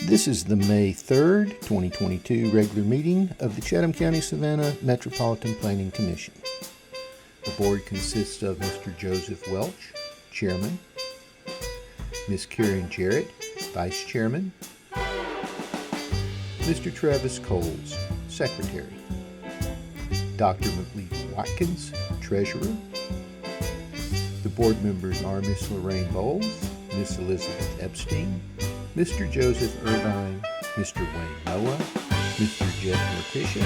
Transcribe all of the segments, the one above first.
This is the May 3rd, 2022 regular meeting of the Chatham County Savannah Metropolitan Planning Commission. The board consists of Mr. Joseph Welch, Chairman, Ms. Karen Jarrett, Vice Chairman, Mr. Travis Coles, Secretary, Dr. McLeaf Watkins, Treasurer. The board members are Ms. Lorraine Bowles, Ms. Elizabeth Epstein, Mr. Joseph Irvine, Mr. Wayne Noah, Mr. Jeff Morticia,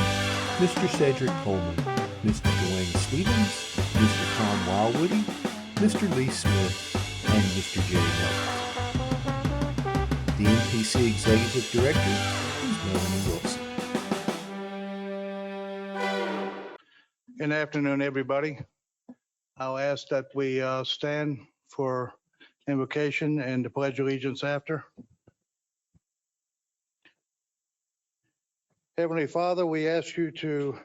Mr. Cedric Coleman, Mr. Dwayne Stevens, Mr. Tom Wildwoody, Mr. Lee Smith, and Mr. Jay Miller. The MPC Executive Director is Melanie Wilson. Good afternoon, everybody. I'll ask that we stand for invocation and the Pledge of Allegiance after. Heavenly Father, we ask you to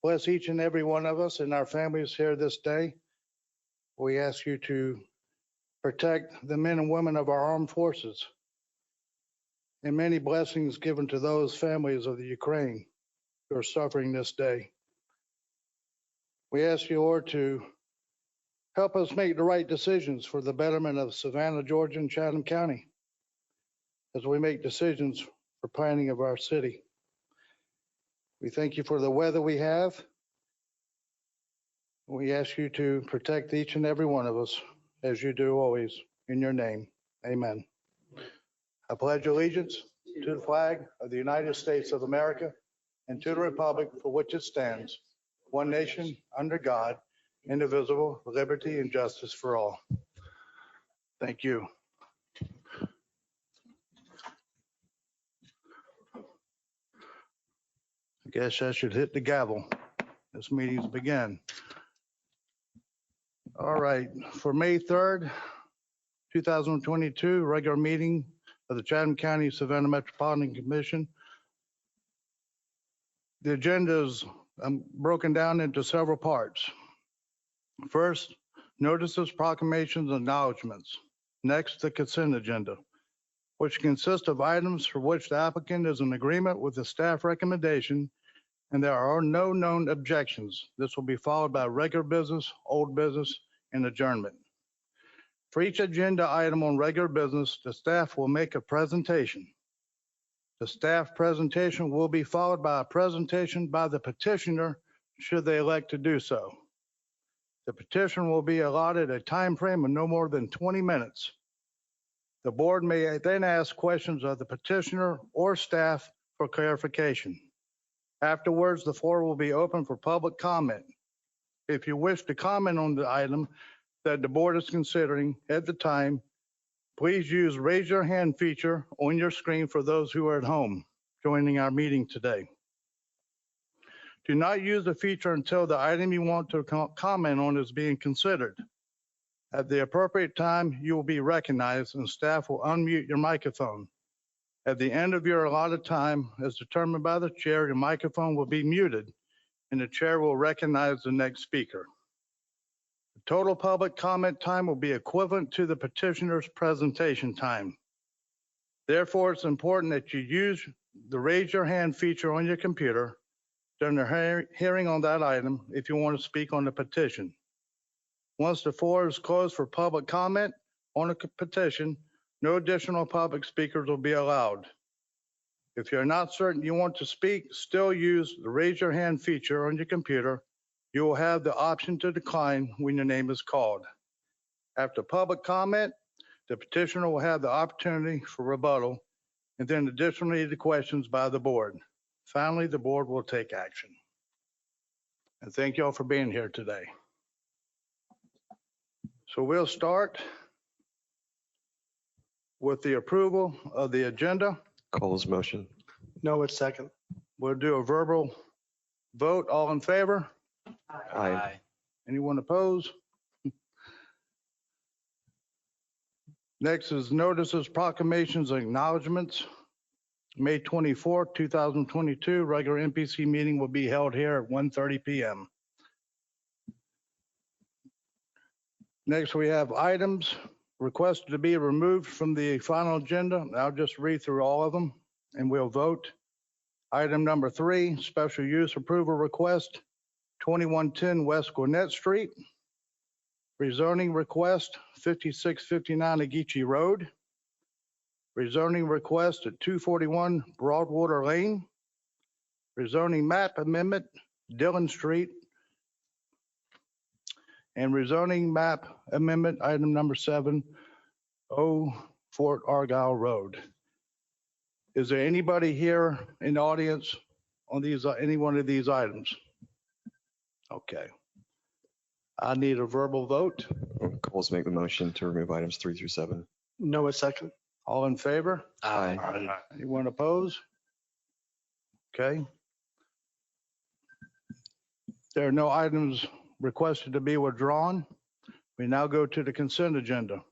bless each and every one of us and our families here this day. We ask you to protect the men and women of our armed forces and many blessings given to those families of the Ukraine who are suffering this day. We ask you, Lord, to help us make the right decisions for the betterment of Savannah, Georgia, and Chatham County as we make decisions for planning of our city. We thank you for the weather we have. We ask you to protect each and every one of us as you do always. In your name, amen. I pledge allegiance to the flag of the United States of America and to the republic for which it stands, one nation under God, indivisible, with liberty and justice for all. Thank you. I guess I should hit the gavel. This meeting's begun. All right, for May 3rd, 2022, regular meeting of the Chatham County Savannah Metropolitan Commission. The agenda is broken down into several parts. First, notices, proclamations, and acknowledgements. Next, the consent agenda, which consists of items for which the applicant is in agreement with the staff recommendation and there are no known objections. This will be followed by regular business, old business, and adjournment. For each agenda item on regular business, the staff will make a presentation. The staff presentation will be followed by a presentation by the petitioner should they elect to do so. The petition will be allotted a time frame of no more than 20 minutes. The board may then ask questions of the petitioner or staff for clarification. Afterwards, the floor will be open for public comment. If you wish to comment on the item that the board is considering at the time, please use raise your hand feature on your screen for those who are at home joining our meeting today. Do not use the feature until the item you want to comment on is being considered. At the appropriate time, you will be recognized and staff will unmute your microphone. At the end of your allotted time, as determined by the chair, your microphone will be muted and the chair will recognize the next speaker. The total public comment time will be equivalent to the petitioner's presentation time. Therefore, it's important that you use the raise your hand feature on your computer during the hearing on that item if you want to speak on the petition. Once the floor is closed for public comment on a petition, no additional public speakers will be allowed. If you're not certain you want to speak, still use the raise your hand feature on your computer. You will have the option to decline when your name is called. After public comment, the petitioner will have the opportunity for rebuttal and then additionally the questions by the board. Finally, the board will take action. And thank you all for being here today. So we'll start with the approval of the agenda. Cole's motion. No, it's second. We'll do a verbal vote. All in favor? Aye. Anyone opposed? Next is notices, proclamations, and acknowledgements. May 24th, 2022, regular MPC meeting will be held here at 1:30 p.m. Next, we have items requested to be removed from the final agenda. I'll just read through all of them and we'll vote. Item number 3, special use approval request, 2110 West Gwinnett Street. Rezoning request, 5659 Ageechee Road. Rezoning request at 241 Broadwater Lane. Rezoning map amendment, Dillon Street. And rezoning map amendment, item number 7, Fort Argyle Road. Is there anybody here in the audience on these, any one of these items? Okay. I need a verbal vote. Coles make the motion to remove items 3 through 7. Noah second. All in favor? Aye. Anyone opposed? Okay. There are no items requested to be withdrawn. We now go to the consent agenda.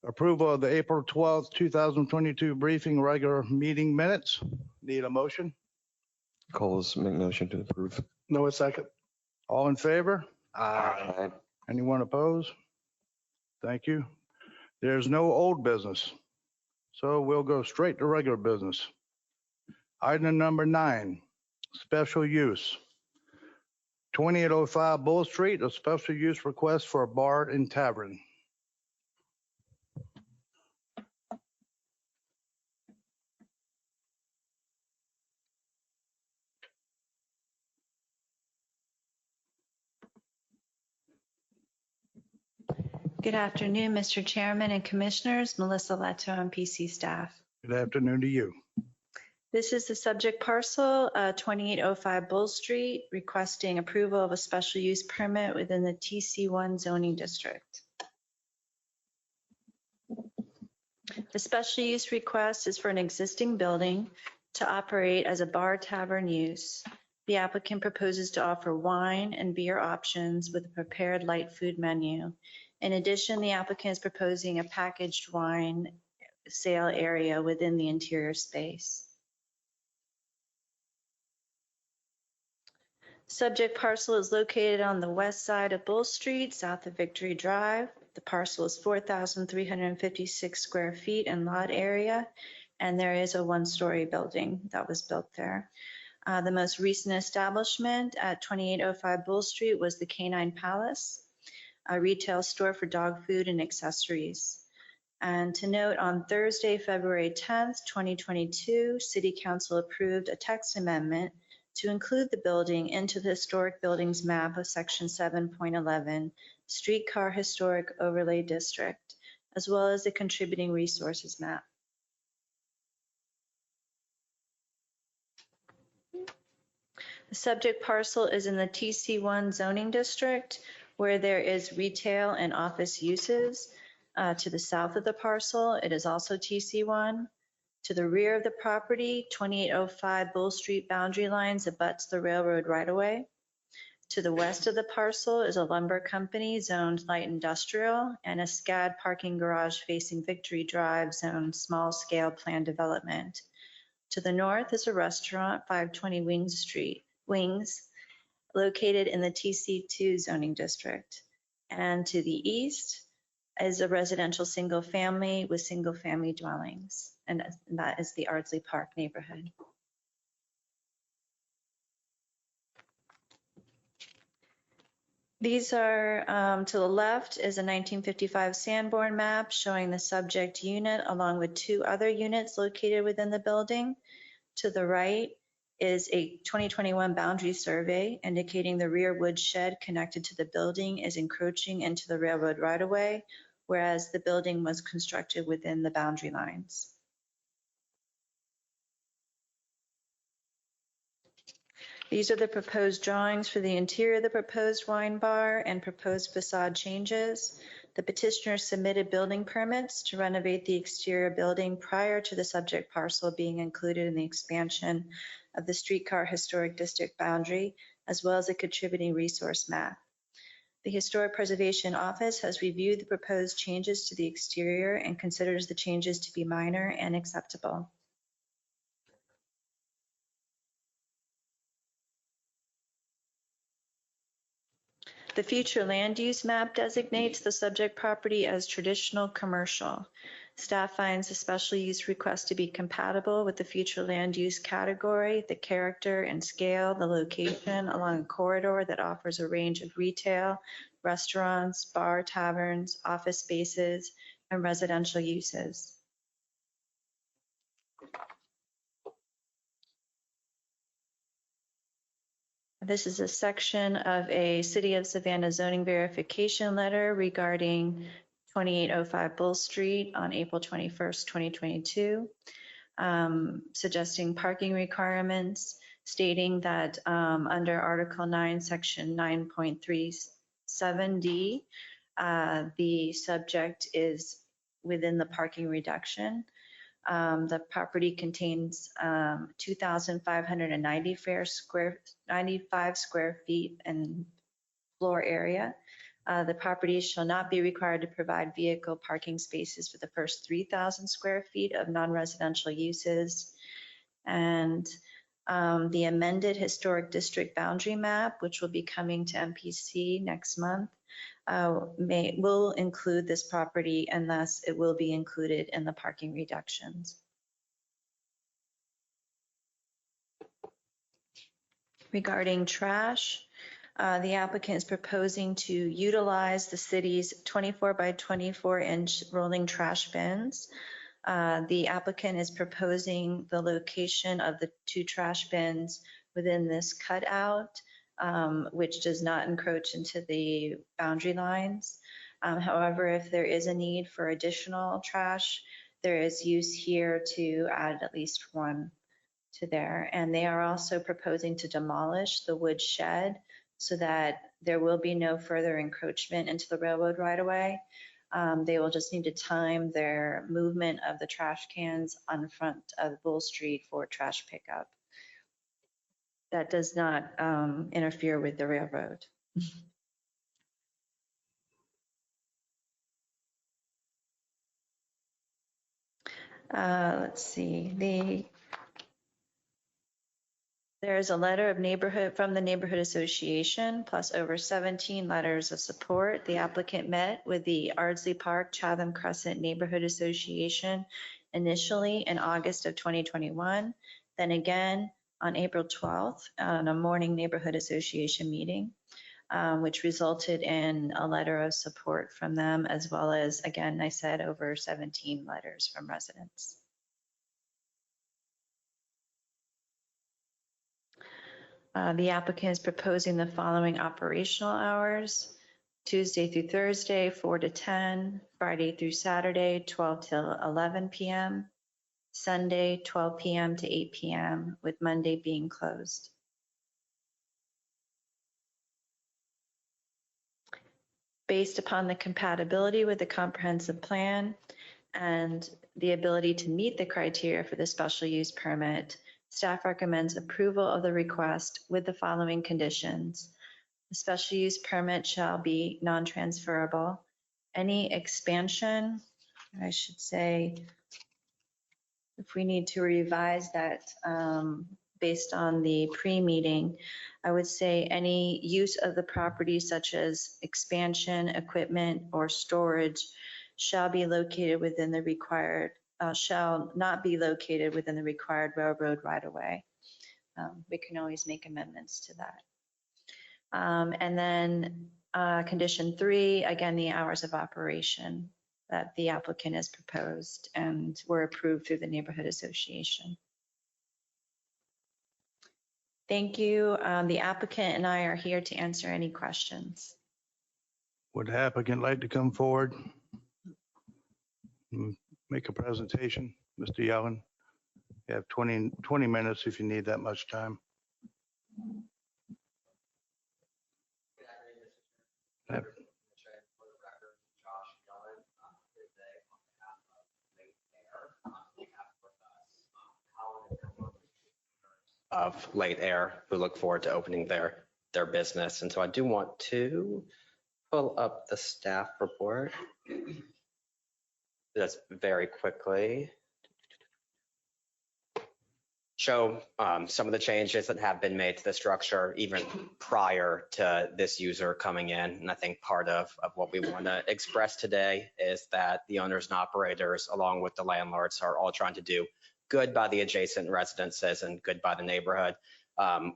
Approval of the April 12th, 2022 briefing regular meeting minutes. Need a motion? Coles make motion to approve. Noah second. All in favor? Aye. Anyone opposed? Thank you. There's no old business, so we'll go straight to regular business. Item number 9, special use. 2805 Bull Street, a special use request for a bar and tavern. Good afternoon, Mr. Chairman and Commissioners. Melissa Leto, MPC staff. Good afternoon to you. This is the subject parcel, 2805 Bull Street, requesting approval of a special use permit within the TC1 zoning district. The special use request is for an existing building to operate as a bar tavern use. The applicant proposes to offer wine and beer options with a prepared light food menu. In addition, the applicant is proposing a packaged wine sale area within the interior space. Subject parcel is located on the west side of Bull Street, south of Victory Drive. The parcel is 4,356 square feet in lot area, and there is a one-story building that was built there. The most recent establishment at 2805 Bull Street was the Canine Palace, a retail store for dog food and accessories. And to note, on Thursday, February 10th, 2022, City Council approved a text amendment to include the building into the historic buildings map of Section 7.11, Streetcar Historic Overlay District, as well as the contributing resources map. The subject parcel is in the TC1 zoning district, where there is retail and office uses. To the south of the parcel, it is also TC1. To the rear of the property, 2805 Bull Street boundary lines abuts the railroad right-of-way. To the west of the parcel is a lumber company zoned light industrial and a SCAD parking garage facing Victory Drive zoned small-scale planned development. To the north is a restaurant, 520 Wings, located in the TC2 zoning district. And to the east is a residential single family with single family dwellings. And that is the Ardsley Park neighborhood. These are, to the left is a 1955 Sanborn map showing the subject unit along with 2 other units located within the building. To the right is a 2021 boundary survey indicating the rear wood shed connected to the building is encroaching into the railroad right-of-way, whereas the building was constructed within the boundary lines. These are the proposed drawings for the interior of the proposed wine bar and proposed facade changes. The petitioner submitted building permits to renovate the exterior building prior to the subject parcel being included in the expansion of the Streetcar Historic District boundary, as well as a contributing resource map. The Historic Preservation Office has reviewed the proposed changes to the exterior and considers the changes to be minor and acceptable. The future land use map designates the subject property as traditional commercial. Staff finds the special use request to be compatible with the future land use category, the character and scale, the location along a corridor that offers a range of retail, restaurants, bar, taverns, office spaces, and residential uses. This is a section of a City of Savannah zoning verification letter regarding 2805 Bull Street on April 21st, 2022, suggesting parking requirements, stating that under Article 9, Section 9.37D, the subject is within the parking reduction. The property contains 2,595 square feet in floor area. The property shall not be required to provide vehicle parking spaces for the first 3,000 square feet of non-residential uses. And the amended historic district boundary map, which will be coming to MPC next month, will include this property, and thus it will be included in the parking reductions. Regarding trash, the applicant is proposing to utilize the city's 24 by 24 inch rolling trash bins. The applicant is proposing the location of the 2 trash bins within this cutout, which does not encroach into the boundary lines. However, if there is a need for additional trash, there is use here to add at least 1 to there. And they are also proposing to demolish the wood shed so that there will be no further encroachment into the railroad right-of-way. They will just need to time their movement of the trash cans on front of Bull Street for trash pickup. That does not interfere with the railroad. Let's see. There's a letter of neighborhood from the neighborhood association, plus over 17 letters of support. The applicant met with the Ardsley Park Chatham Crescent Neighborhood Association initially in August of 2021, then again on April 12th on a morning neighborhood association meeting, which resulted in a letter of support from them, as well as, again, I said, over 17 letters from residents. The applicant is proposing the following operational hours: Tuesday through Thursday, 4 to 10, Friday through Saturday, 12 till 11 p.m., Sunday, 12 p.m. to 8 p.m., with Monday being closed. Based upon the compatibility with the comprehensive plan and the ability to meet the criteria for the special use permit, staff recommends approval of the request with the following conditions. The special use permit shall be non-transferable. Any expansion, I should say, if we need to revise that based on the pre-meeting, I would say any use of the property such as expansion, equipment, or storage shall be located within the required shall not be located within the required railroad right-of-way. We can always make amendments to that. And then condition 3, again, the hours of operation that the applicant has proposed and were approved through the neighborhood association. Thank you. The applicant and I are here to answer any questions. Would the applicant like to come forward? Make a presentation, Mr. Yellen? You have 20 minutes if you need that much time. Of Late Air, who look forward to opening their business. And so I do want to pull up the staff report. Just very quickly. show some of the changes that have been made to the structure even prior to this user coming in. And I think part of what we want to express today is that the owners and operators, along with the landlords, are all trying to do good by the adjacent residences and good by the neighborhood.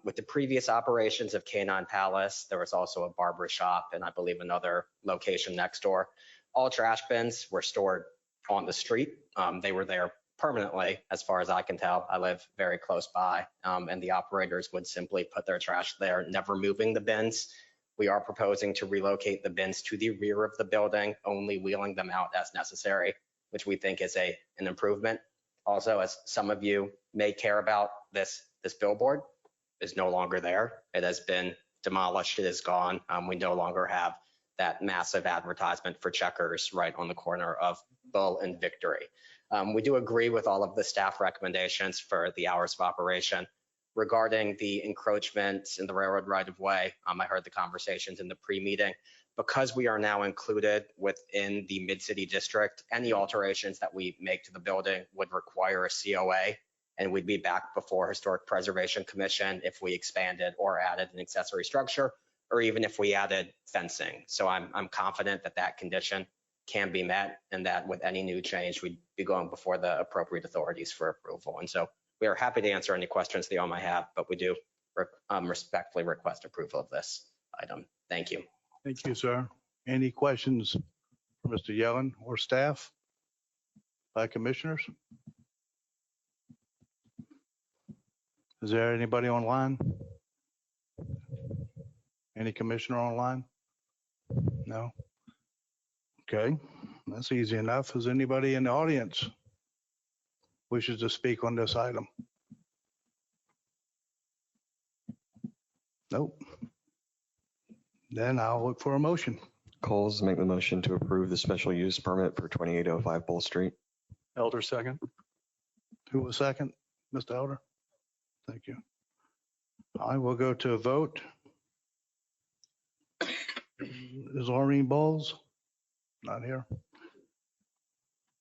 With the previous operations of Canine Palace, there was also a barber shop and I believe another location next door. All trash bins were stored on the street. They were there permanently, as far as I can tell. I live very close by, and the operators would simply put their trash there, never moving the bins. We are proposing to relocate the bins to the rear of the building, only wheeling them out as necessary, which we think is an improvement. Also, as some of you may care about, this billboard is no longer there. It has been demolished. It is gone. We no longer have that massive advertisement for Checkers right on the corner of Bull and Victory. We do agree with all of the staff recommendations for the hours of operation. Regarding the encroachments in the railroad right-of-way, I heard the conversations in the pre-meeting. Because we are now included within the Mid-City District, any alterations that we make to the building would require a COA, and we'd be back before Historic Preservation Commission if we expanded or added an accessory structure, or even if we added fencing. So I'm confident that that condition can be met and that with any new change, we'd be going before the appropriate authorities for approval. And so we are happy to answer any questions that you all might have, but we do respectfully request approval of this item. Thank you. Thank you, sir. Any questions for Mr. Yellen or staff by commissioners? Is there anybody online? Any commissioner online? No? Okay, that's easy enough. Is anybody in the audience wishes to speak on this item? Nope. Then I'll look for a motion. Coles, make the motion to approve the special use permit for 2805 Bull Street. Elder second. Who was second? Mr. Elder? Thank you. I will go to a vote. Is Laureen Bowles? Not here.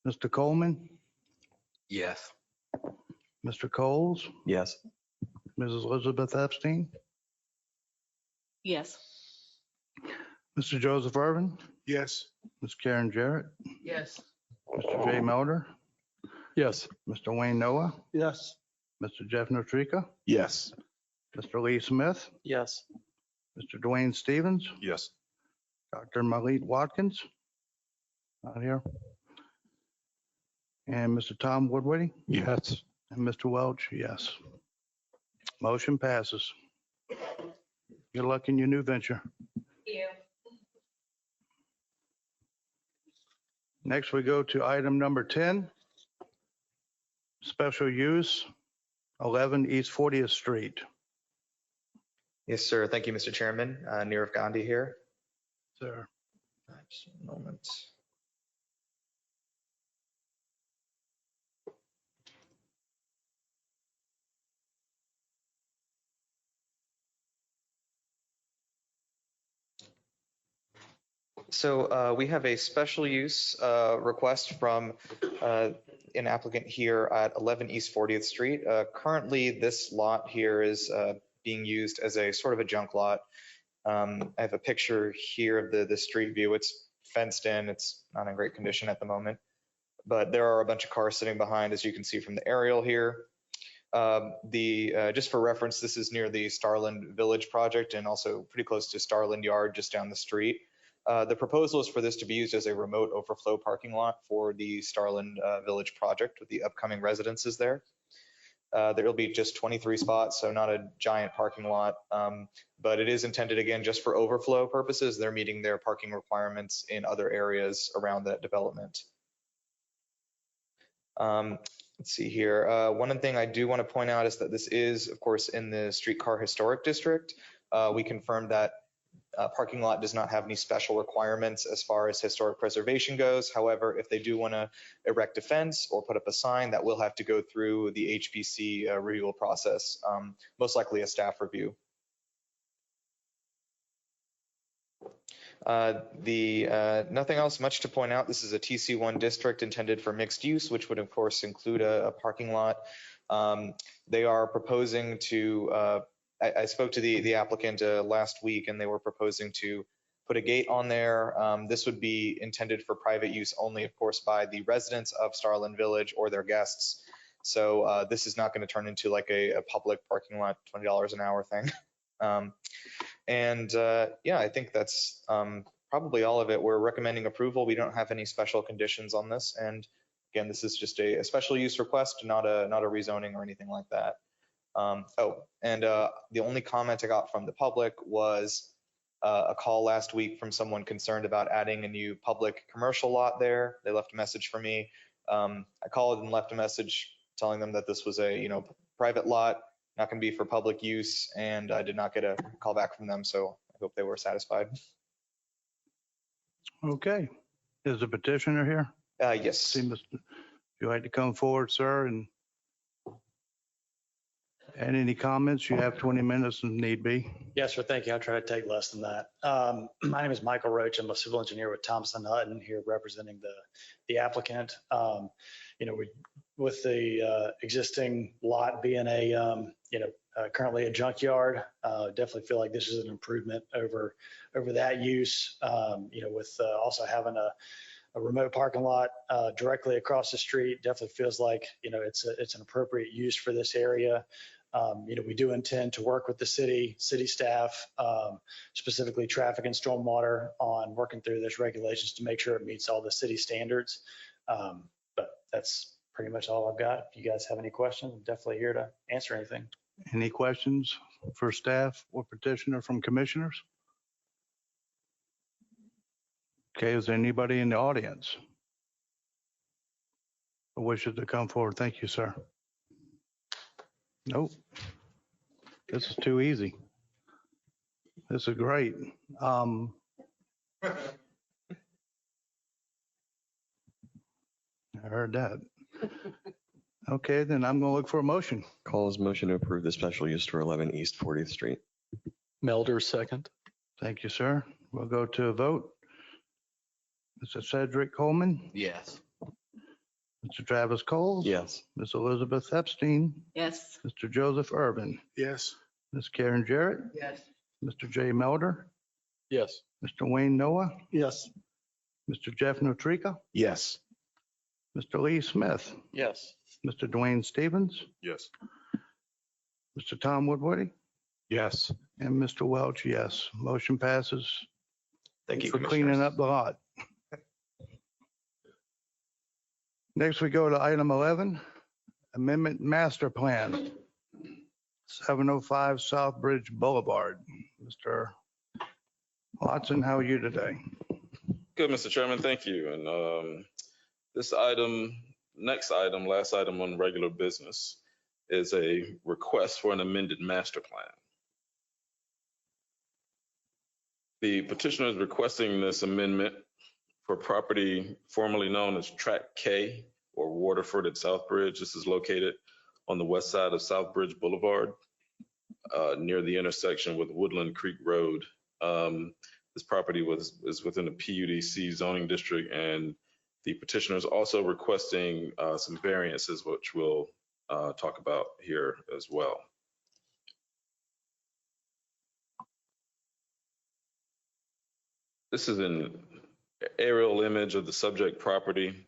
Mr. Coleman? Yes. Mr. Coles? Yes. Mrs. Elizabeth Epstein? Yes. Mr. Joseph Irvin? Yes. Ms. Karen Jarrett? Yes. Mr. Jay Melder? Yes. Mr. Wayne Noah? Yes. Mr. Jeff Notrika? Yes. Mr. Lee Smith? Yes. Mr. Dwayne Stevens? Yes. Dr. Malik Watkins? Not here. And Mr. Tom Woodwarding? Yes. And Mr. Welch, yes. Motion passes. Good luck in your new venture. Next, we go to item number 10. Special use, 11 East 40th Street. Yes, sir. Thank you, Mr. Chairman. Nirav Gandhi here. Sir. Just a moment. So we have a special use request from an applicant here at 11 East 40th Street. Currently, this lot here is being used as a sort of a junk lot. I have a picture here of the street view. It's fenced in. It's not in great condition at the moment, but there are a bunch of cars sitting behind, as you can see from the aerial here. Just for reference, this is near the Starland Village project and also pretty close to Starland Yard just down the street. The proposal is for this to be used as a remote overflow parking lot for the Starland Village project with the upcoming residences there. There will be just 23 spots, so not a giant parking lot, but it is intended, again, just for overflow purposes. They're meeting their parking requirements in other areas around that development. Let's see here. One thing I do want to point out is that this is, of course, in the Streetcar Historic District. We confirmed that parking lot does not have any special requirements as far as historic preservation goes. However, if they do want to erect a fence or put up a sign, that will have to go through the HPC review process, most likely a staff review. Nothing else much to point out. This is a TC1 district intended for mixed use, which would of course include a parking lot. They are proposing to, I spoke to the applicant last week, and they were proposing to put a gate on there. This would be intended for private use only, of course, by the residents of Starland Village or their guests. So this is not going to turn into like a public parking lot, $20 an hour thing. Yeah, I think that's probably all of it. We're recommending approval. We don't have any special conditions on this. And again, this is just a special use request, not a rezoning or anything like that. The only comment I got from the public was a call last week from someone concerned about adding a new public commercial lot there. They left a message for me. I called and left a message telling them that this was a private lot, not going to be for public use, and I did not get a call back from them, so I hope they were satisfied. Okay. Is the petitioner here? Yes. See, Mr. If you'd like to come forward, sir, and any comments, you have 20 minutes if need be. Yes, sir. Thank you. I'll try to take less than that. My name is Michael Roach. I'm a civil engineer with Thompson Hutton here representing the applicant. With the existing lot being currently a junkyard, definitely feel like this is an improvement over that use. With also having a remote parking lot directly across the street, definitely feels like it's an appropriate use for this area. We do intend to work with the city staff, specifically traffic and stormwater, on working through those regulations to make sure it meets all the city standards. But that's pretty much all I've got. If you guys have any questions, I'm definitely here to answer anything. Any questions for staff or petitioner from commissioners? Okay, is there anybody in the audience who wishes to come forward? Thank you, sir. Nope. This is too easy. This is great. I heard that. Okay, then I'm going to look for a motion. Call is motion to approve the special use for 11 East 40th Street. Melder, second. Thank you, sir. We'll go to a vote. Mr. Cedric Coleman, Yes. Mr. Travis Coles. Yes. Ms. Elizabeth Epstein, Yes. Mr. Joseph Urban, Yes. Ms. Karen Jarrett, Yes. Mr. Jay Melder, Yes. Mr. Wayne Noah, Yes. Mr. Jeff Notrica, Yes. Mr. Lee Smith, Yes. Mr. Dwayne Stevens, Yes. Mr. Tom Woodward, Yes. and Mr. Welch, yes. Motion passes. Thank you, For cleaning Commissioners. up the lot. Next, we go to item 11, Amendment Master Plan, 705 South Bridge Boulevard. Mr. Watson, how are you today? Good, Mr. Chairman, thank you. And this item, last item on regular business is a request for an amended master plan. The petitioner is requesting this amendment for property formerly known as Track K or Waterford at Southbridge. This is located on the west side of Southbridge Boulevard, near the intersection with Woodland Creek Road. This property is within a PUDC zoning district, and the petitioner is also requesting some variances, which we'll talk about here as well. This is an aerial image of the subject property.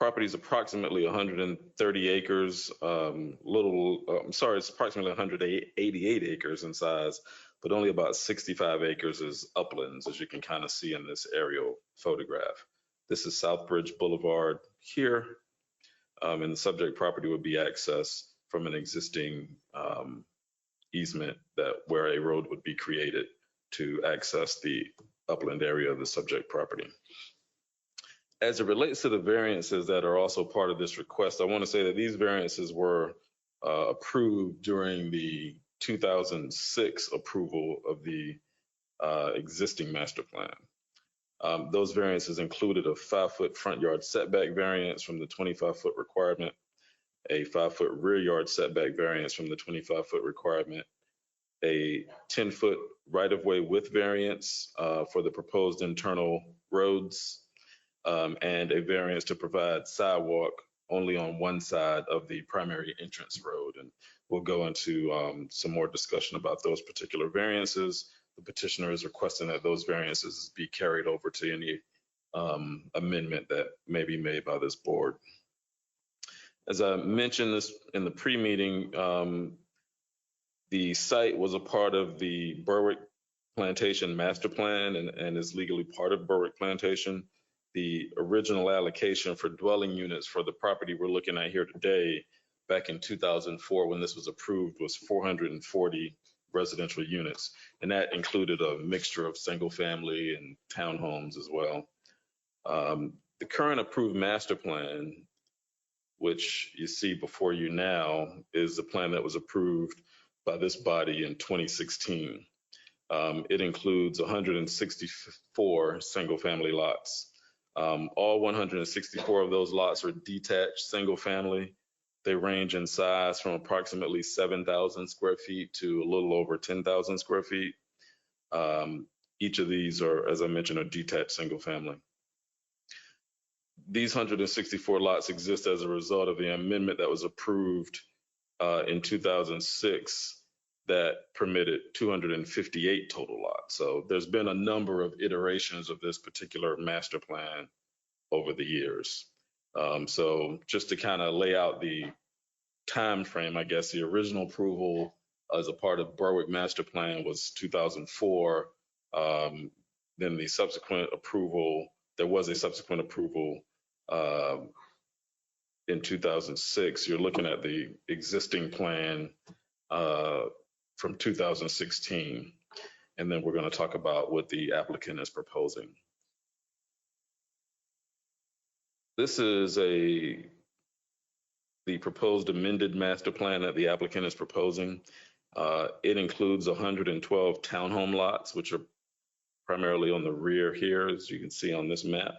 Property is approximately 130 acres, it's approximately 188 acres in size, but only about 65 acres is uplands, as you can kind of see in this aerial photograph. This is Southbridge Boulevard here, and the subject property would be accessed from an existing easement where a road would be created to access the upland area of the subject property. As it relates to the variances that are also part of this request, I want to say that these variances were approved during the 2006 approval of the existing master plan. Those variances included a 5-foot front yard setback variance from the 25-foot requirement, a 5-foot rear yard setback variance from the 25-foot requirement, a 10-foot right-of-way width variance for the proposed internal roads, and a variance to provide sidewalk only on one side of the primary entrance road. And we'll go into some more discussion about those particular variances. The petitioner is requesting that those variances be carried over to any amendment that may be made by this board. As I mentioned this in the pre-meeting, the site was a part of the Berwick Plantation Master Plan and is legally part of Berwick Plantation. The original allocation for dwelling units for the property we're looking at here today, back in 2004 when this was approved, was 440 residential units. And that included a mixture of single family and townhomes as well. The current approved master plan, which you see before you now, is the plan that was approved by this body in 2016. It includes 164 single family lots. All 164 of those lots are detached single family. They range in size from approximately 7,000 square feet to a little over 10,000 square feet. Each of these are, as I mentioned, a detached single family. These 164 lots exist as a result of the amendment that was approved in 2006 that permitted 258 total lots. So there's been a number of iterations of this particular master plan over the years. So just to kind of lay out the time frame, I guess the original approval as a part of Berwick Master Plan was 2004. Then the subsequent approval, there was a subsequent approval in 2006. You're looking at the existing plan from 2016. And then we're going to talk about what the applicant is proposing. This is the proposed amended master plan that the applicant is proposing. It includes 112 townhome lots, which are primarily on the rear here, as you can see on this map.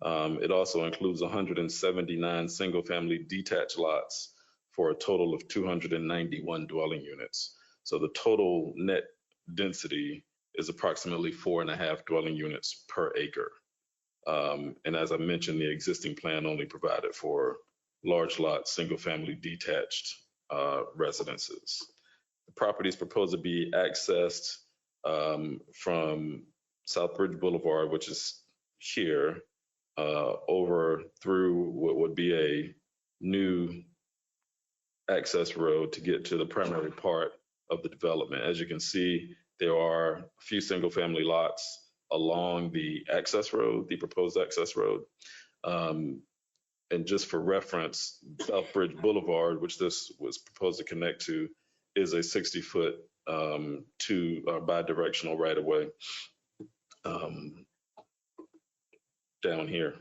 It also includes 179 single-family detached lots for a total of 291 dwelling units. So the total net density is approximately 4.5 dwelling units per acre. And as I mentioned, the existing plan only provided for large lot, single-family detached residences. The property is proposed to be accessed from Southbridge Boulevard, which is here, over through what would be a new access road to get to the primary part of the development. As you can see, there are a few single family lots along the access road, the proposed access road. And just for reference, Southbridge Boulevard, which this was proposed to connect to, is a 60-foot bi-directional right-of-way down here.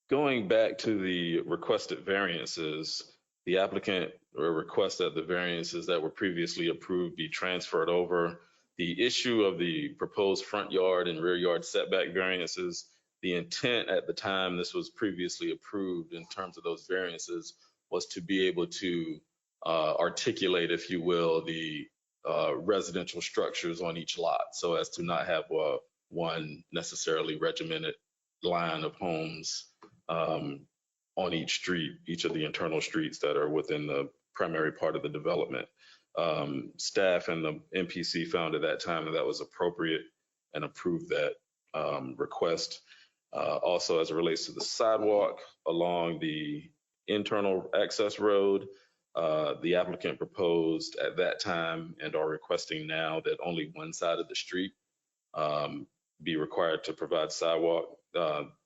Going back to the requested variances, the applicant requests that the variances that were previously approved be transferred over. The issue of the proposed front yard and rear yard setback variances, the intent at the time this was previously approved in terms of those variances was to be able to articulate, if you will, the residential structures on each lot, so as to not have one necessarily regimented line of homes on each street, each of the internal streets that are within the primary part of the development. Staff and the MPC found at that time that was appropriate and approved that request. Also, as it relates to the sidewalk along the internal access road, the applicant proposed at that time and are requesting now that only one side of the street be required to provide sidewalk.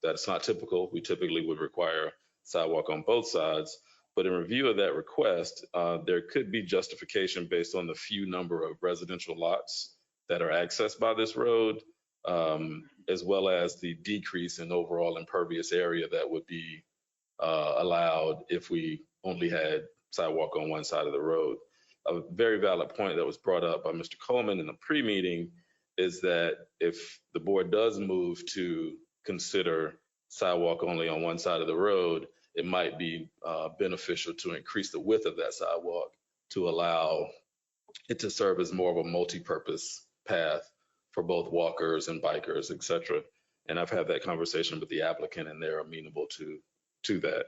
That's not typical. We typically would require sidewalk on both sides. But in review of that request, there could be justification based on the few number of residential lots that are accessed by this road, as well as the decrease in overall impervious area that would be allowed if we only had sidewalk on one side of the road. A very valid point that was brought up by Mr. Coleman in the pre-meeting is that if the board does move to consider sidewalk only on one side of the road, it might be beneficial to increase the width of that sidewalk to allow it to serve as more of a multi-purpose path for both walkers and bikers, et cetera. And I've had that conversation with the applicant, and they're amenable to that.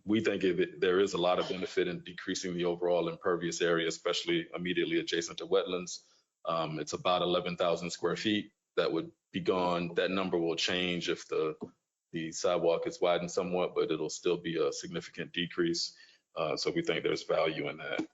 We think there is a lot of benefit in decreasing the overall impervious area, especially immediately adjacent to wetlands. It's about 11,000 square feet that would be gone. That number will change if the sidewalk is widened somewhat, but it'll still be a significant decrease. So we think there's value in that.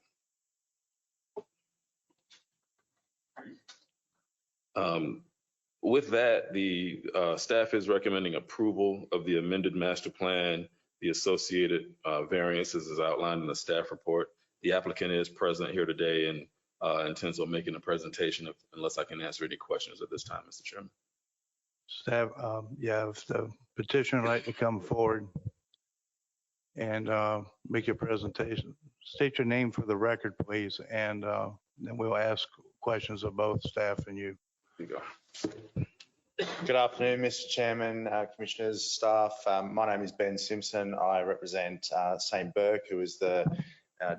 With that, the staff is recommending approval of the amended master plan, the associated variances as outlined in the staff report. The applicant is present here today and intends on making a presentation unless I can answer any questions at this time, Mr. Chairman. Staff, yeah, if the petitioner would like to come forward and make your presentation. State your name for the record, please, and then we'll ask questions of both staff and you. Here you go. Good afternoon, Mr. Chairman, commissioners, staff. My name is Ben Simpson. I represent St. Burke, who is the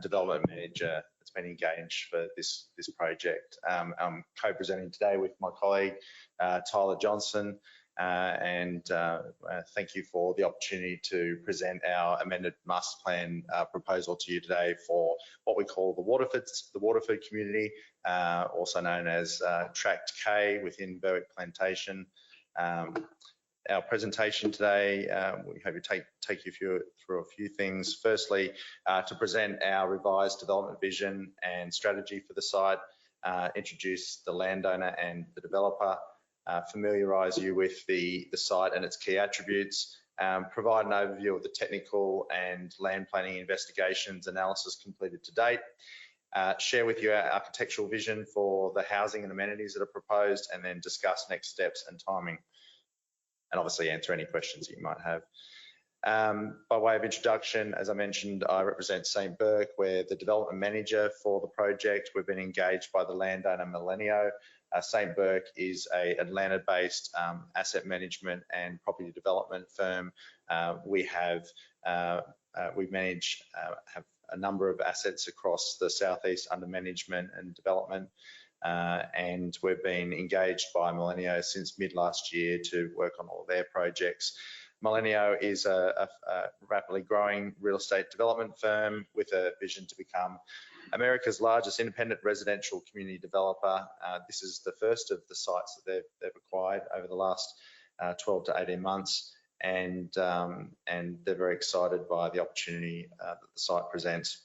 development manager that's been engaged for this project. I'm co-presenting today with my colleague, Tyler Johnson, and thank you for the opportunity to present our amended master plan proposal to you today for what we call the Waterford community, also known as Tract K within Berwick Plantation. Our presentation today, we hope to take you through a few things. Firstly, to present our revised development vision and strategy for the site, introduce the landowner and the developer, familiarise you with the site and its key attributes, provide an overview of the technical and land planning investigations analysis completed to date, share with you our architectural vision for the housing and amenities that are proposed, and then discuss next steps and timing, and obviously answer any questions that you might have. By way of introduction, as I mentioned, I represent St. Burke. We're the development manager for the project. We've been engaged by the landowner Millennium. St. Burke is an Atlanta-based asset management and property development firm. We have a number of assets across the southeast under management and development, and we've been engaged by Millennium since mid last year to work on all of their projects. Millennium is a rapidly growing real estate development firm with a vision to become America's largest independent residential community developer. This is the first of the sites that they've acquired over the last 12 to 18 months, and they're very excited by the opportunity that the site presents.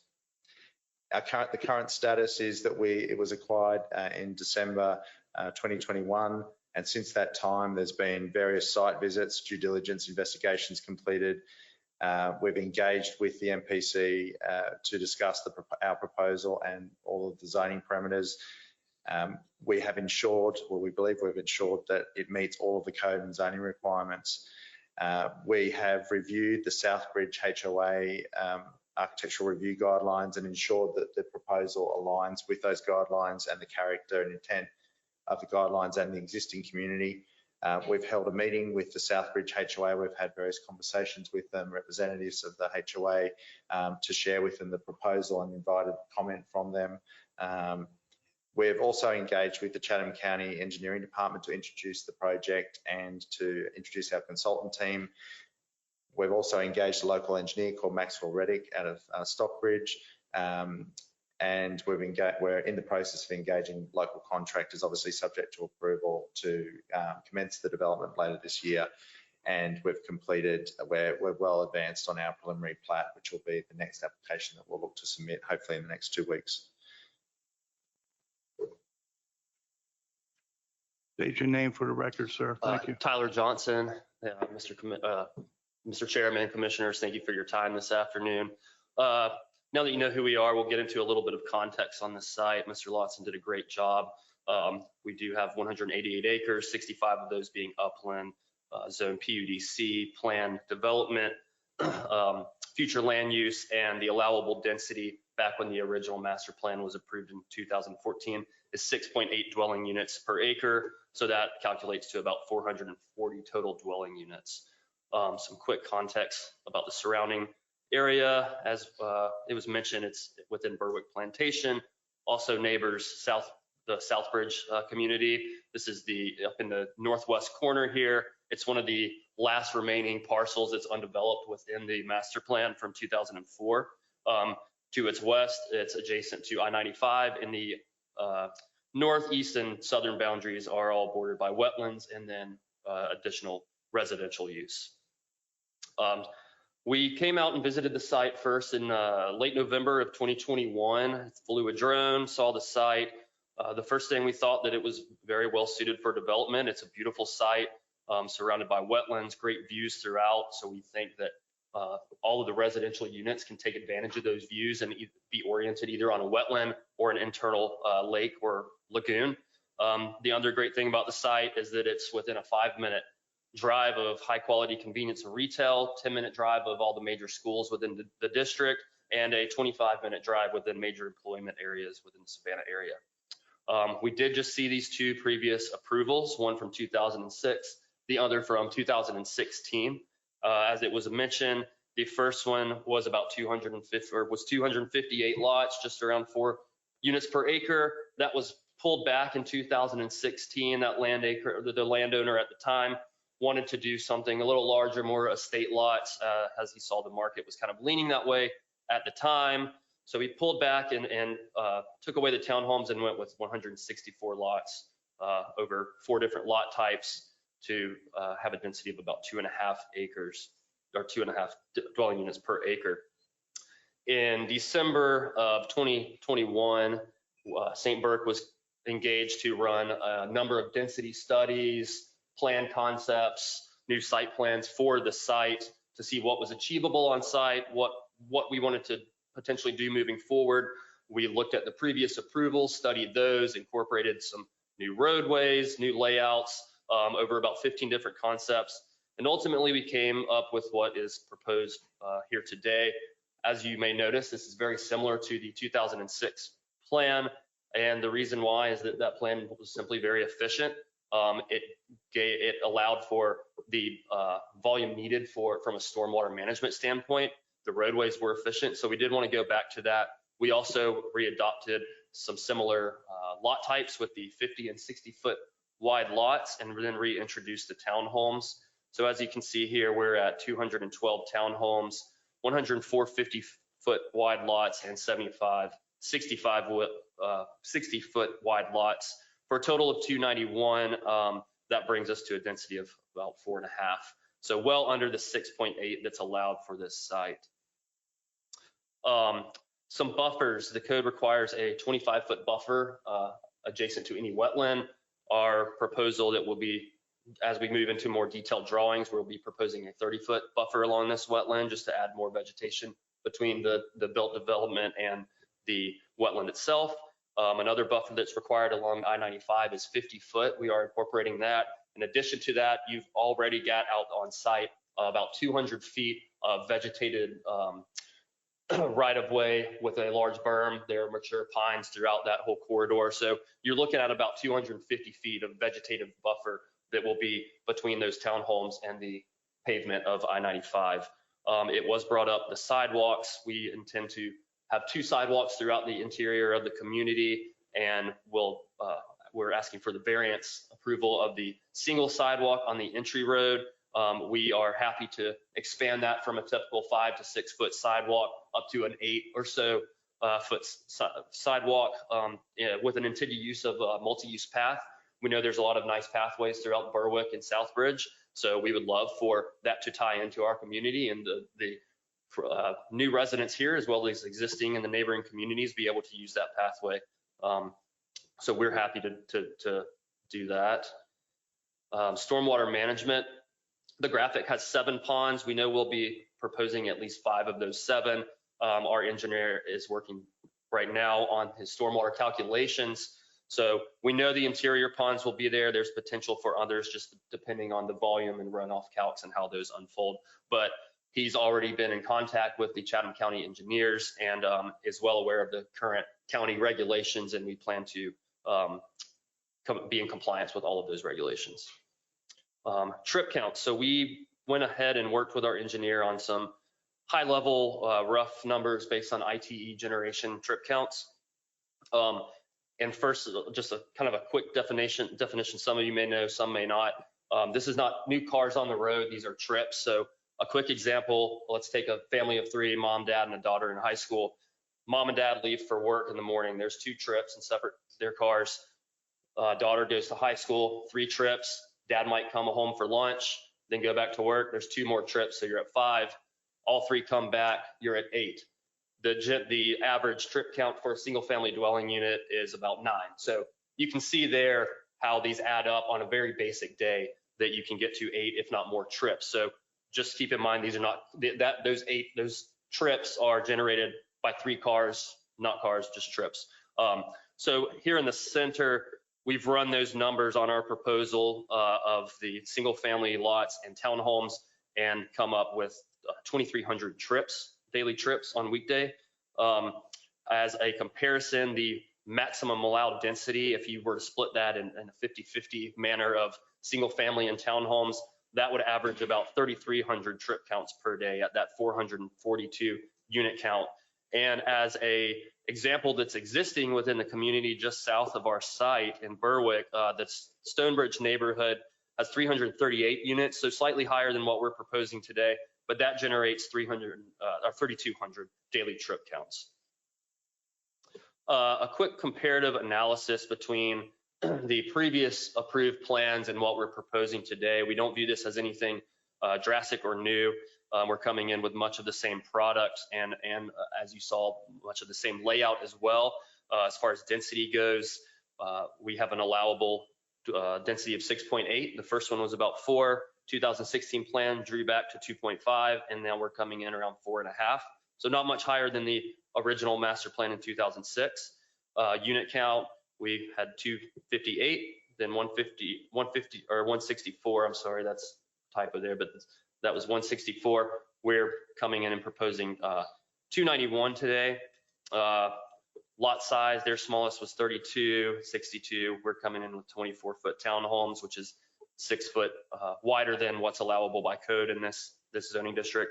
The current status is that it was acquired in December 2021, and since that time there's been various site visits, due diligence investigations completed. We've engaged with the MPC to discuss our proposal and all of the zoning parameters. We believe we've ensured that it meets all of the code and zoning requirements. We have reviewed the Southbridge HOA architectural review guidelines and ensured that the proposal aligns with those guidelines and the character and intent of the guidelines and the existing community. We've held a meeting with the Southbridge HOA. We've had various conversations with them, representatives of the HOA, to share with them the proposal and invited comment from them. We've also engaged with the Chatham County Engineering Department to introduce the project and to introduce our consultant team. We've also engaged a local engineer called Maxwell Reddick out of Stockbridge, and we're in the process of engaging local contractors, obviously subject to approval, to commence the development later this year. And we're well advanced on our preliminary plat, which will be the next application that we'll look to submit hopefully in the next 2 weeks. State your name for the record, sir. Thank you. Tyler Johnson, Mr. Chairman, Commissioners, thank you for your time this afternoon. Now that you know who we are, we'll get into a little bit of context on this site. Mr. Lawson did a great job. We do have 188 acres, 65 of those being upland, zone PUDC, planned development, future land use, and the allowable density back when the original master plan was approved in 2014 is 6.8 dwelling units per acre. So that calculates to about 440 total dwelling units. Some quick context about the surrounding area. As it was mentioned, it's within Berwick Plantation, also neighbors the Southbridge community. This is up in the northwest corner here. It's one of the last remaining parcels that's undeveloped within the master plan from 2004. To its west, it's adjacent to I-95, and the northeast and southern boundaries are all bordered by wetlands and then additional residential use. We came out and visited the site first in late November of 2021, flew a drone, saw the site. The first thing we thought that it was very well suited for development. It's a beautiful site surrounded by wetlands, great views throughout. So we think that all of the residential units can take advantage of those views and be oriented either on a wetland or an internal lake or lagoon. The other great thing about the site is that it's within a 5-minute drive of high quality convenience and retail, 10-minute drive of all the major schools within the district, and a 25-minute drive within major employment areas within the Savannah area. We did just see these two previous approvals, one from 2006, the other from 2016. As it was mentioned, the first one was about 258 lots, just around 4 units per acre. That was pulled back in 2016. That the landowner at the time wanted to do something a little larger, more estate lots, as he saw the market was kind of leaning that way at the time. So he pulled back and took away the townhomes and went with 164 lots over 4 different lot types to have a density of about 2.5 acres, or 2.5 dwelling units per acre. In December of 2021, St. Burke was engaged to run a number of density studies, plan concepts, new site plans for the site to see what was achievable on site, what we wanted to potentially do moving forward. We looked at the previous approvals, studied those, incorporated some new roadways, new layouts, over about 15 different concepts. And ultimately we came up with what is proposed here today. As you may notice, this is very similar to the 2006 plan. And the reason why is that that plan was simply very efficient. It allowed for the volume needed from a stormwater management standpoint. The roadways were efficient, so we did want to go back to that. We also readopted some similar lot types with the 50 and 60 foot wide lots, and then reintroduced the townhomes. So as you can see here, we're at 212 townhomes, 104 50 foot wide lots, and 60 foot wide lots for a total of 291. That brings us to a density of about 4.5. So well under the 6.8 that's allowed for this site. Some buffers. The code requires a 25-foot buffer adjacent to any wetland. Our proposal that will be, as we move into more detailed drawings, we'll be proposing a 30-foot buffer along this wetland just to add more vegetation between the built development and the wetland itself. Another buffer that's required along I-95 is 50 foot. We are incorporating that. In addition to that, you've already got out on site about 200 feet of vegetated right of way with a large berm. There are mature pines throughout that whole corridor. So you're looking at about 250 feet of vegetative buffer that will be between those townhomes and the pavement of I-95. It was brought up, the sidewalks. We intend to have 2 sidewalks throughout the interior of the community, and we're asking for the variance approval of the single sidewalk on the entry road. We are happy to expand that from a typical 5 to 6 foot sidewalk up to an 8 or so foot sidewalk with an intended use of a multi-use path. We know there's a lot of nice pathways throughout Berwick and Southbridge, so we would love for that to tie into our community and the new residents here, as well as existing in the neighboring communities, be able to use that pathway. So we're happy to do that. Stormwater management. The graphic has 7 ponds. We know we'll be proposing at least 5 of those 7. Our engineer is working right now on his stormwater calculations. So we know the interior ponds will be there. There's potential for others, just depending on the volume and runoff calcs and how those unfold. But he's already been in contact with the Chatham County engineers and is well aware of the current county regulations, and we plan to be in compliance with all of those regulations. Trip count. So we went ahead and worked with our engineer on some high-level rough numbers based on ITE generation trip counts. And first, just a kind of a quick definition. Some of you may know, some may not. This is not new cars on the road. These are trips. So a quick example, let's take a family of 3, mom, dad, and a daughter in high school. Mom and dad leave for work in the morning. There's 2 trips in separate their cars. Daughter goes to high school, 3 trips. Dad might come home for lunch, then go back to work. There's 2 more trips, so you're at 5. All 3 come back, you're at 8. The average trip count for a single family dwelling unit is about 9. So you can see there how these add up on a very basic day, that you can get to 8, if not more trips. So just keep in mind, these are not, those trips are generated by 3 cars, not cars, just trips. So here in the center, we've run those numbers on our proposal of the single family lots and townhomes and come up with 2,300 trips, daily trips on weekday. As a comparison, the maximum allowed density, if you were to split that in a 50-50 manner of single family and townhomes, that would average about 3,300 trip counts per day at that 442 unit count. And as a example that's existing within the community just south of our site in Berwick, that's Stonebridge neighborhood has 338 units, so slightly higher than what we're proposing today, but that generates 3,200 daily trip counts. A quick comparative analysis between the previous approved plans and what we're proposing today. We don't view this as anything drastic or new. We're coming in with much of the same product and as you saw, much of the same layout as well. As far as density goes, we have an allowable density of 6.8. The first one was about 4. 2016 plan drew back to 2.5, and now we're coming in around 4.5. So not much higher than the original master plan in 2006. Unit count, we had 258, then 150 or 164. I'm sorry, that's a typo there, but that was 164. We're coming in and proposing 291 today. Lot size, their smallest was 32, 62. We're coming in with 24-foot townhomes, which is 6 foot wider than what's allowable by code in this zoning district.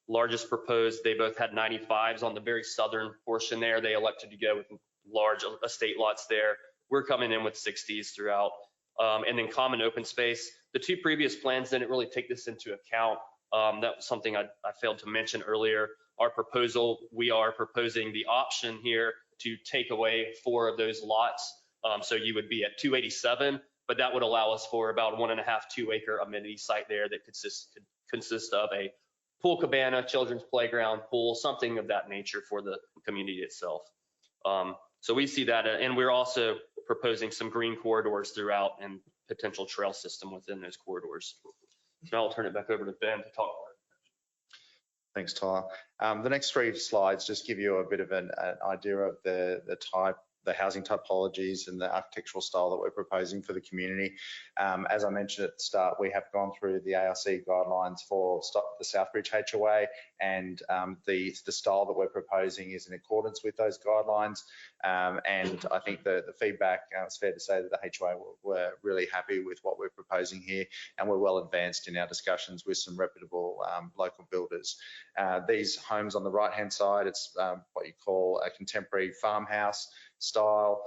Largest proposed, they both had 95s on the very southern portion there. They elected to go with large estate lots there. We're coming in with 60s throughout. And then common open space. The 2 previous plans didn't really take this into account. That was something I failed to mention earlier. Our proposal, we are proposing the option here to take away 4 of those lots. So you would be at 287, but that would allow us for about 1.5, 2 acre amenity site there that could consist of a pool cabana, children's playground, pool, something of that nature for the community itself. So we see that, and we're also proposing some green corridors throughout and potential trail system within those corridors. Now I'll turn it back over to Ben to talk about it. Thanks, Tyler. The next 3 slides just give you a bit of an idea of the housing typologies and the architectural style that we're proposing for the community. As I mentioned at the start, we have gone through the ARC guidelines for the Southbridge HOA, and the style that we're proposing is in accordance with those guidelines. And I think the feedback, it's fair to say that the HOA were really happy with what we're proposing here, and we're well advanced in our discussions with some reputable local builders. These homes on the right-hand side, it's what you call a contemporary farmhouse style.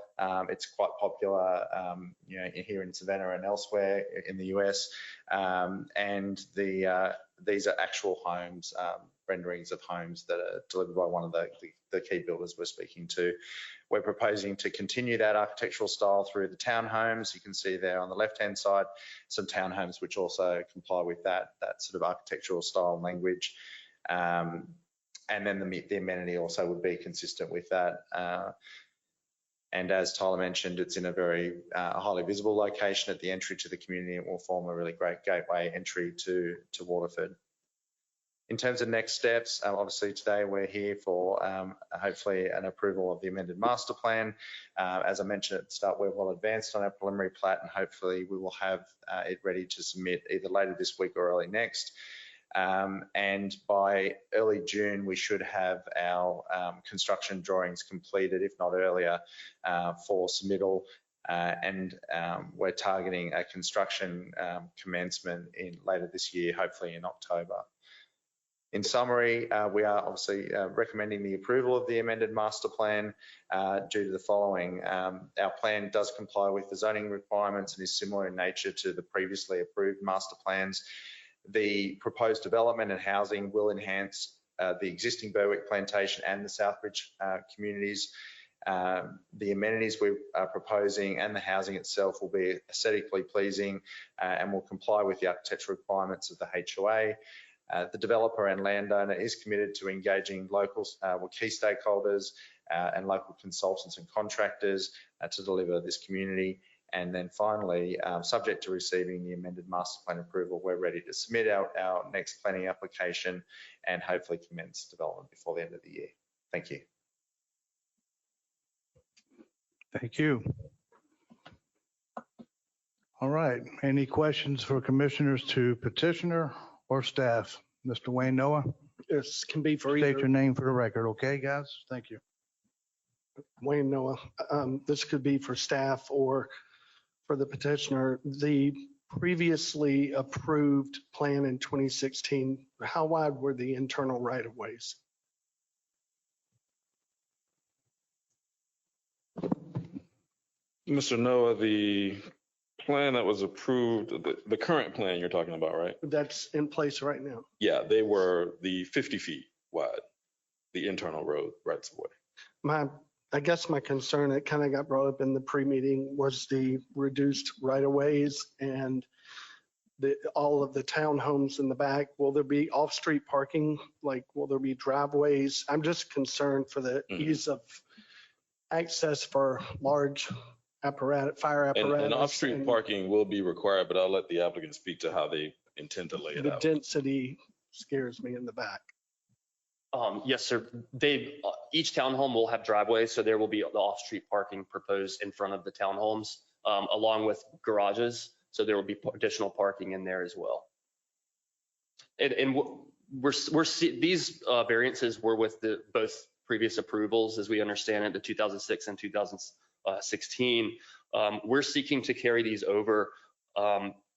It's quite popular, here in Savannah and elsewhere in the US. And these are actual homes, renderings of homes that are delivered by one of the key builders we're speaking to. We're proposing to continue that architectural style through the townhomes. You can see there on the left-hand side some townhomes which also comply with that sort of architectural style and language. And then the amenity also would be consistent with that. And as Tyler mentioned, it's in a very highly visible location at the entry to the community. It will form a really great gateway entry to Waterford. In terms of next steps, obviously today we're here for hopefully an approval of the amended master plan. As I mentioned at the start, we're well advanced on our preliminary plat, and hopefully we will have it ready to submit either later this week or early next. And by early June, we should have our construction drawings completed, if not earlier, for submittal. and we're targeting a construction commencement in later this year, hopefully in October. In summary, we are obviously recommending the approval of the amended master plan due to the following. Our plan does comply with the zoning requirements and is similar in nature to the previously approved master plans. The proposed development and housing will enhance the existing Berwick Plantation and the Southbridge communities. The amenities we are proposing and the housing itself will be aesthetically pleasing and will comply with the architectural requirements of the HOA. The developer and landowner is committed to engaging local key stakeholders and local consultants and contractors to deliver this community. And then finally, subject to receiving the amended master plan approval, we're ready to submit our next planning application and hopefully commence development before the end of the year. Thank you. Thank you. All right, any questions for commissioners to petitioner or staff? Mr. Wayne Noah, This can be for state either your name for the record, okay, guys? Thank you. Wayne Noah. This could be for staff or for the petitioner. The previously approved plan in 2016, how wide were the internal right-of-ways? Mr. Noah, the plan that was approved, the current plan you're talking about, right? That's in place right now. Yeah, they were the 50 feet wide, the internal road rights of way. I guess my concern, it kind of got brought up in the pre-meeting, was the reduced right-of-ways and all of the townhomes in the back. Will there be off-street parking? Like, will there be driveways? I'm just concerned for the ease of access for large apparatus, fire apparatus. And off-street parking will be required, but I'll let the applicant speak to how they intend to lay it out. The density scares me in the back. Yes, sir. Each townhome will have driveways, so there will be the off-street parking proposed in front of the townhomes, along with garages. So there will be additional parking in there as well. And these variances were with both previous approvals, as we understand it, the 2006 and 2016. We're seeking to carry these over.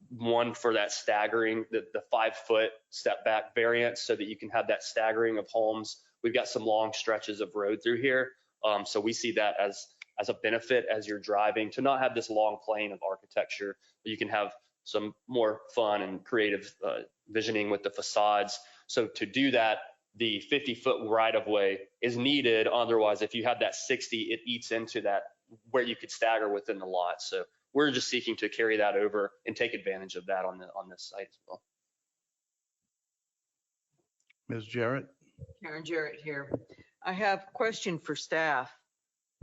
One for that staggering, the 5-foot step back variance, so that you can have that staggering of homes. We've got some long stretches of road through here. So we see that as a benefit as you're driving, to not have this long plane of architecture, but you can have some more fun and creative visioning with the facades. So to do that, the 50-foot right of way is needed. Otherwise, if you have that 60, it eats into that where you could stagger within the lot. So we're just seeking to carry that over and take advantage of that on this site as well. Ms. Jarrett? Karen Jarrett here. I have a question for staff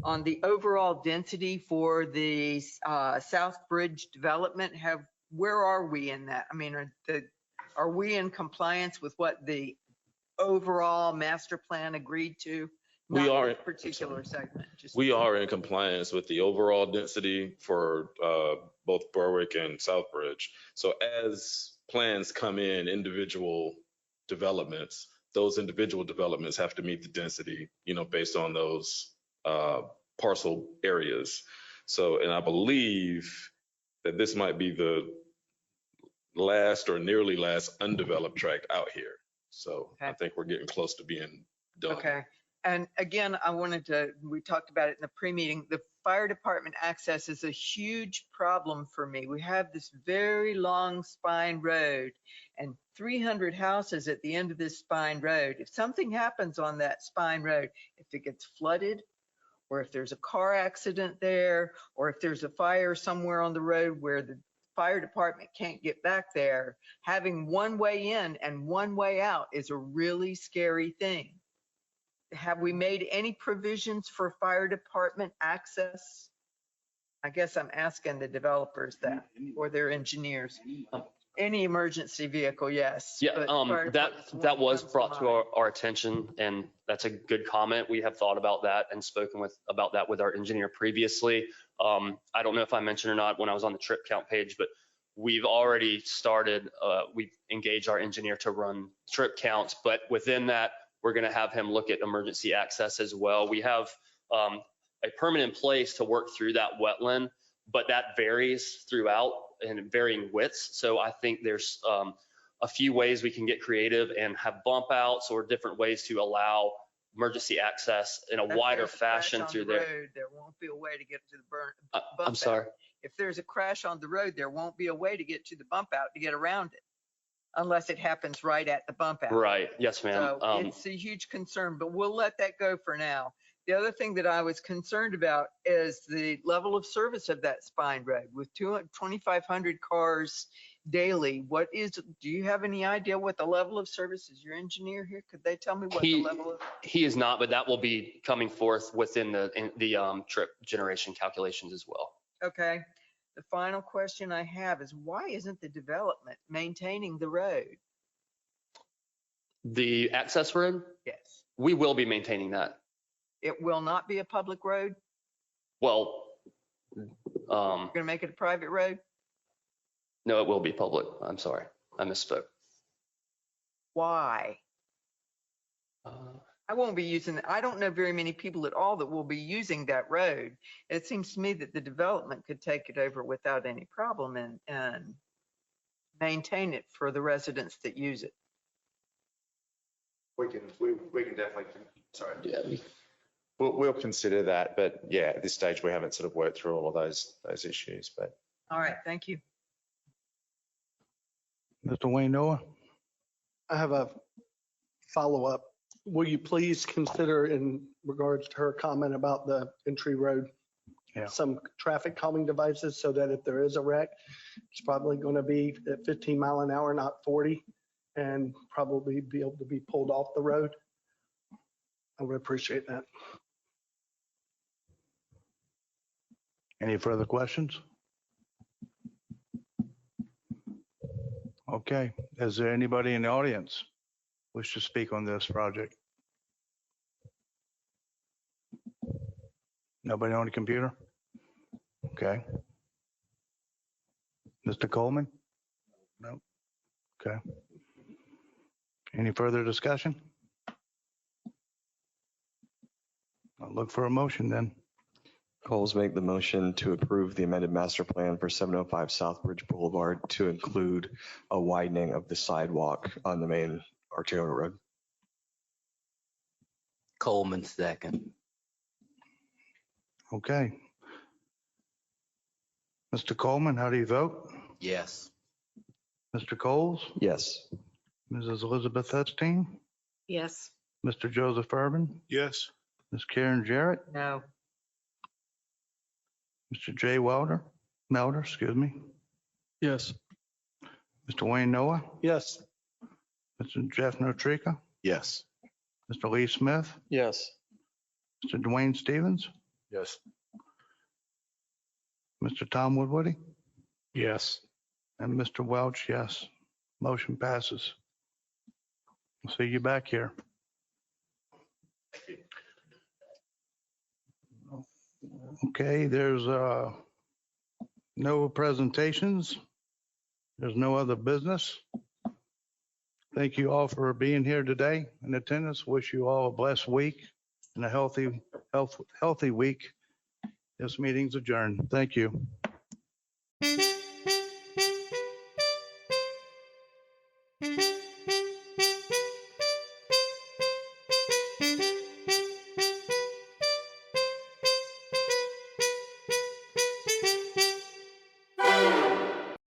on the overall density for the South Bridge development. Where are we in that? I mean, are we in compliance with what the overall master plan agreed to? We are in particular segment. We are in compliance with the overall density for both Berwick and Southbridge. So as plans come in, individual developments, those individual developments have to meet the density, based on those parcel areas. So, and I believe that this might be the last or nearly last undeveloped tract out here. So okay. I think we're getting close to being done. Okay. And again, we talked about it in the pre-meeting, the fire department access is a huge problem for me. We have this very long spine road and 300 houses at the end of this spine road. If something happens on that spine road, if it gets flooded, or if there's a car accident there, or if there's a fire somewhere on the road where the fire department can't get back there, having one way in and one way out is a really scary thing. Have we made any provisions for fire department access? I guess I'm asking the developers that, or their engineers. Any emergency vehicle, yes. Yeah, that was brought to our attention, and that's a good comment. We have thought about that and spoken about that with our engineer previously. I don't know if I mentioned or not when I was on the trip count page, but we've already started, we've engaged our engineer to run trip counts, but within that, we're going to have him look at emergency access as well. We have a permit in place to work through that wetland, but that varies throughout and varying widths. So I think there's a few ways we can get creative and have bump outs or different ways to allow emergency access in a If wider there's a crash fashion on through the there. road, there won't be a way to get to the bump I'm out. sorry. If there's a crash on the road, there won't be a way to get to the bump out to get around it unless it happens right at the bump out. Right. Yes, ma'am. So it's a huge concern, but we'll let that go for now. The other thing that I was concerned about is the level of service of that spine road with 2,500 cars daily. Do you have any idea what the level of service is? Your engineer here, could they tell me what the level of? He is not, but that will be coming forth within the trip generation calculations as well. Okay. The final question I have is why isn't the development maintaining the road? The access road, Yes. we will be maintaining that. It will not be a public road? Well, You're gonna make it a private road? no, it will be public. I'm sorry. I misspoke. Why? I won't be using, I don't know very many people at all that will be using that road. It seems to me that the development could take it over without any problem and maintain it for the residents that use it. We can definitely, sorry. Yeah. We'll consider that, but yeah, at this stage, we haven't sort of worked through all of those issues, but. All right, thank you. Mr. Wayne Noah? I have a follow-up. Will you please consider in regards to her comment about the entry road, Yeah. some traffic calming devices so that if there is a wreck, it's probably going to be at 15 mile an hour, not 40, and probably be able to be pulled off the road? I would appreciate that. Any further questions? Okay, is there anybody in the audience wish to speak on this project? Nobody on the computer? Okay. Mr. Coleman? No. Okay. Any further discussion? I'll look for a motion then. Coles make the motion to approve the amended master plan for 705 Southbridge Boulevard to include a widening of the sidewalk on the main arterial road. Coleman second. Okay. Mr. Coleman, how do you vote? Yes. Mr. Coles? Yes. Mrs. Elizabeth Epstein? Yes. Mr. Joseph Urban? Yes. Ms. Karen Jarrett? No. Mr. Jay Melder, excuse me. Yes. Mr. Wayne Noah? Yes. Mr. Jeff Notrika? Yes. Mr. Lee Smith? Yes. Mr. Dwayne Stevens? Yes. Mr. Tom Woodward? Yes. And Mr. Welch, yes. Motion passes. We'll see you back here. Okay, there's no presentations. There's no other business. Thank you all for being here today in attendance. Wish you all a blessed week and a healthy week. This meeting's adjourned. Thank you.